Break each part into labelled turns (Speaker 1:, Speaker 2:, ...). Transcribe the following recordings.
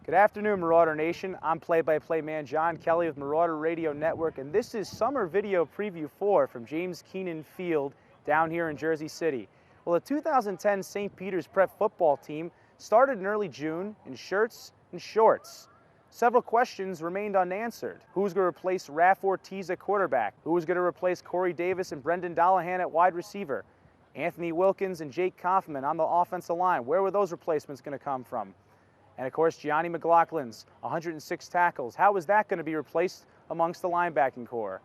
Speaker 1: Good afternoon, Marauder Nation. I'm play-by-play man John Kelly with Marauder Radio Network, and this is Summer Video Preview 4 from James Keenan Field down here in Jersey City. Well, the 2010 St. Peter's Prep football team started in early June in shirts and shorts. Several questions remained unanswered. Who was going to replace Raf Ortiz at quarterback? Who was going to replace Corey Davis and Brendan Dollahan at wide receiver? Anthony Wilkins and Jake Kaufman on the offensive line. Where were those replacements going to come from? And of course, Gianni McLaughlin's 106 tackles. How was that going to be replaced amongst the linebacking core?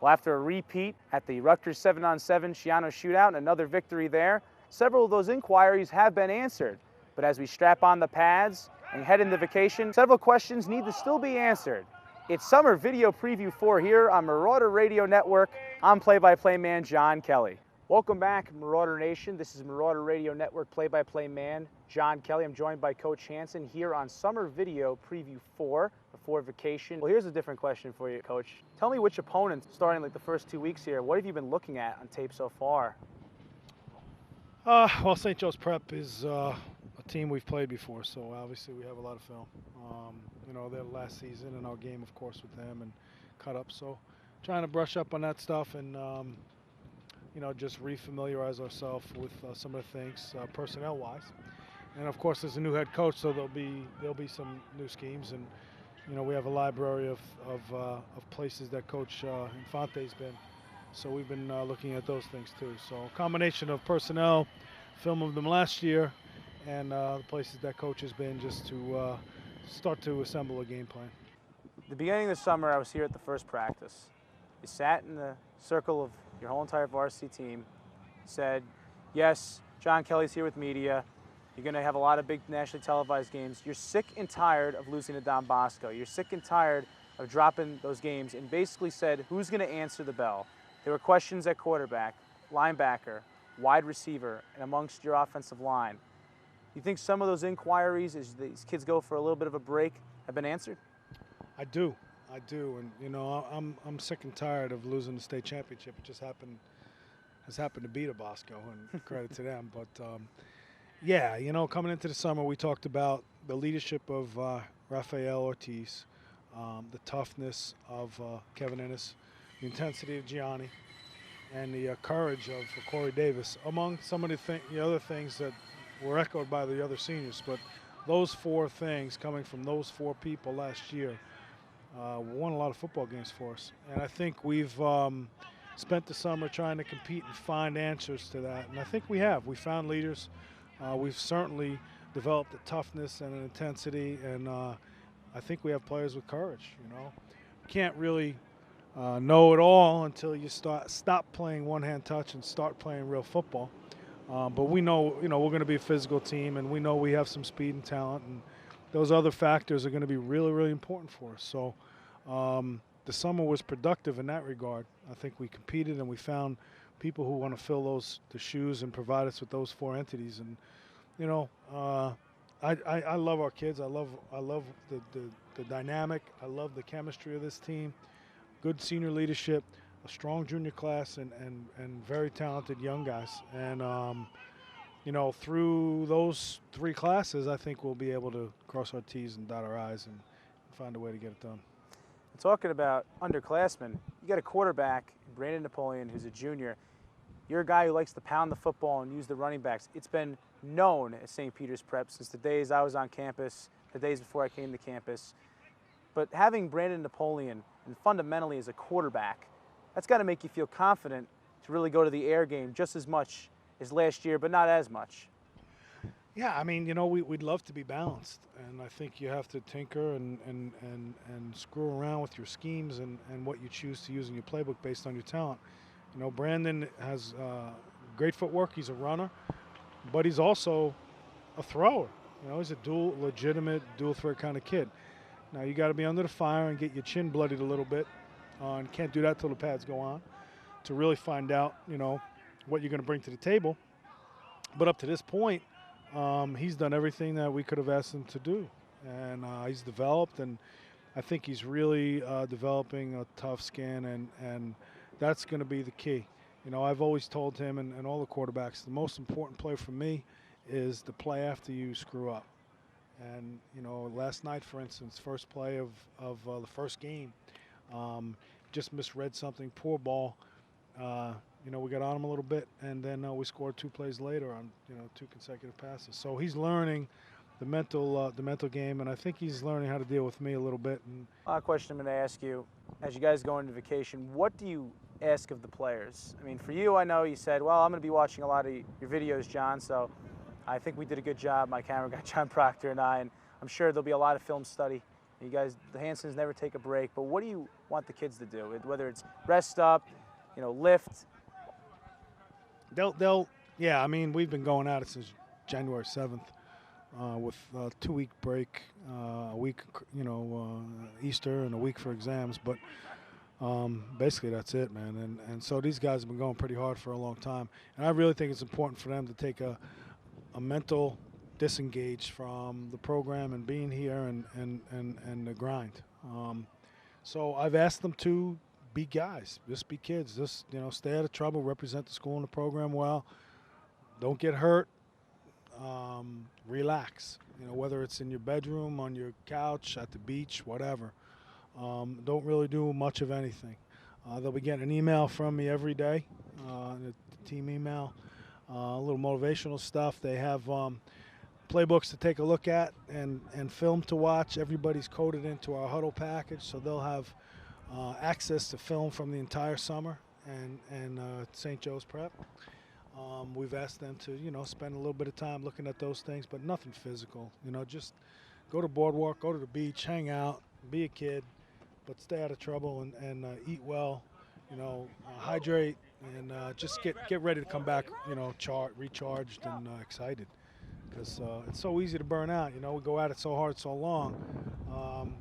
Speaker 1: Well, after a repeat at the Rutgers 7-on-7 Shiano shootout and another victory there, several of those inquiries have been answered. But as we strap on the pads and head into vacation, several questions need to still be answered. It's Summer Video Preview 4 here on Marauder Radio Network. I'm play-by-play man John Kelly. Welcome back, Marauder Nation. This is Marauder Radio Network play-by-play man John Kelly. I'm joined by Coach Hansen here on Summer Video Preview 4 before vacation. Well, here's a different question for you, Coach. Tell me which opponents, starting like the first 2 weeks here, what have you been looking at on tape so far?
Speaker 2: Well, St. Joe's Prep is a team we've played before, so obviously we have a lot of film. You know, their last season and our game, of course, with them and cut up. So trying to brush up on that stuff and you know, just refamiliarize ourselves with some of the things personnel-wise. And of course, there's a new head coach, so there'll be some new schemes. And you know, we have a library of places that Coach Infante's been. So we've been looking at those things too. So a combination of personnel, film of them last year, and the places that Coach has been, just to start to assemble a game plan.
Speaker 1: At the beginning of the summer, I was here at the first practice. You sat in the circle of your whole entire varsity team, said, yes, John Kelly's here with media. You're going to have a lot of big nationally televised games. You're sick and tired of losing to Don Bosco. You're sick and tired of dropping those games, and basically said, who's going to answer the bell? There were questions at quarterback, linebacker, wide receiver, and amongst your offensive line. You think some of those inquiries, as these kids go for a little bit of a break, have been answered?
Speaker 2: I do, and you know, I'm sick and tired of losing the state championship. It just has happened to beat a Bosco, and credit to them. But yeah, you know, coming into the summer, we talked about the leadership of Rafael Ortiz, the toughness of Kevin Ennis, the intensity of Gianni, and the courage of Corey Davis, among some of the other things that were echoed by the other seniors. But those four things coming from those four people last year won a lot of football games for us. And I think we've spent the summer trying to compete and find answers to that. And I think we have. We found leaders. We've certainly developed a toughness and an intensity. And I think we have players with courage, you know. You can't really know it all until you stop playing one-hand touch and start playing real football. But we know, you know, we're going to be a physical team, and we know we have some speed and talent, and those other factors are going to be really, really important for us. So the summer was productive in that regard. I think we competed, and we found people who want to fill the shoes and provide us with those four entities. And you know, I love our kids. I love the dynamic. I love the chemistry of this team. Good senior leadership, a strong junior class, and very talented young guys. And you know, through those three classes, I think we'll be able to cross our T's and dot our I's and find a way to get it done.
Speaker 1: Talking about underclassmen, you got a quarterback, Brandon Napoleon, who's a junior. You're a guy who likes to pound the football and use the running backs. It's been known at St. Peter's Prep since the days I was on campus, the days before I came to campus. But having Brandon Napoleon, and fundamentally as a quarterback, that's got to make you feel confident to really go to the air game just as much as last year, but not as much.
Speaker 2: Yeah, I mean, you know, we'd love to be balanced, and I think you have to tinker and screw around with your schemes and what you choose to use in your playbook based on your talent. You know, Brandon has great footwork. He's a runner, but he's also a thrower. You know, he's a legitimate dual threat kind of kid. Now you got to be under the fire and get your chin bloodied a little bit, and can't do that till the pads go on, to really find out, you know, what you're going to bring to the table. But up to this point, he's done everything that we could have asked him to do, and he's developed, and I think he's really developing a tough skin, and that's going to be the key. You know, I've always told him and all the quarterbacks, the most important play for me is the play after you screw up. And you know, last night, for instance, first play of the first game, just misread something, poor ball. You know, we got on him a little bit, and then we scored 2 plays later on, you know, 2 consecutive passes. So he's learning the mental game, and I think he's learning how to deal with me a little bit. And
Speaker 1: Question I'm going to ask you, as you guys go into vacation, what do you ask of the players? I mean, for you, I know you said, well, I'm going to be watching a lot of your videos, John, so I think we did a good job, my camera guy, John Proctor, and I, and I'm sure there'll be a lot of film study. You guys, the Hansens never take a break, but what do you want the kids to do? Whether it's rest up, you know, lift.
Speaker 2: Yeah, I mean, we've been going at it since January 7th with a 2-week break, a week, you know, Easter and a week for exams, but basically that's it, man. And so these guys have been going pretty hard for a long time, and I really think it's important for them to take a mental disengage from the program and being here and the grind. So I've asked them to be guys, just be kids, just, you know, stay out of trouble, represent the school and the program well, don't get hurt, relax, you know, whether it's in your bedroom, on your couch, at the beach, whatever. Don't really do much of anything. They'll be getting an email from me every day, the team email, a little motivational stuff. They have playbooks to take a look at and film to watch. Everybody's coded into our huddle package, so they'll have access to film from the entire summer and St. Joe's Prep. We've asked them to, you know, spend a little bit of time looking at those things, but nothing physical. You know, just go to boardwalk, go to the beach, hang out, be a kid, but stay out of trouble and eat well, you know, hydrate, and just get ready to come back, you know, recharged and excited. Because it's so easy to burn out. You know, we go at it so hard so long.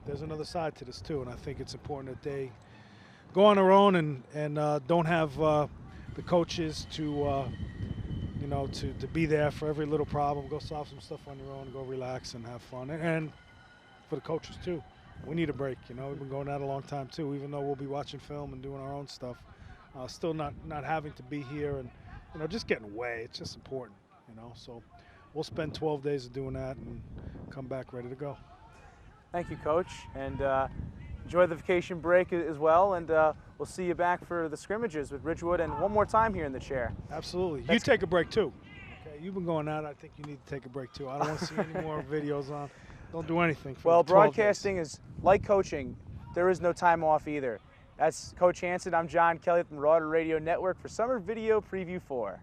Speaker 2: There's another side to this too, and I think it's important that they go on their own and don't have the coaches to you know, to be there for every little problem. Go solve some stuff on your own, go relax and have fun. And for the coaches too, we need a break. You know, we've been going at it a long time too. Even though we'll be watching film and doing our own stuff, still not having to be here and, you know, just getting away. It's just important. You know, so we'll spend 12 days of doing that and come back ready to go.
Speaker 1: Thank you, Coach, and enjoy the vacation break as well, and we'll see you back for the scrimmages with Ridgewood and one more time here in the chair.
Speaker 2: Absolutely. You take a break too. Okay, you've been going out. I think you need to take a break too. I don't want to see any more videos on. Don't do anything for
Speaker 1: Well,
Speaker 2: 12
Speaker 1: broadcasting
Speaker 2: days.
Speaker 1: is like coaching. There is no time off either. That's Coach Hansen. I'm John Kelly with the Marauder Radio Network for Summer Video Preview 4.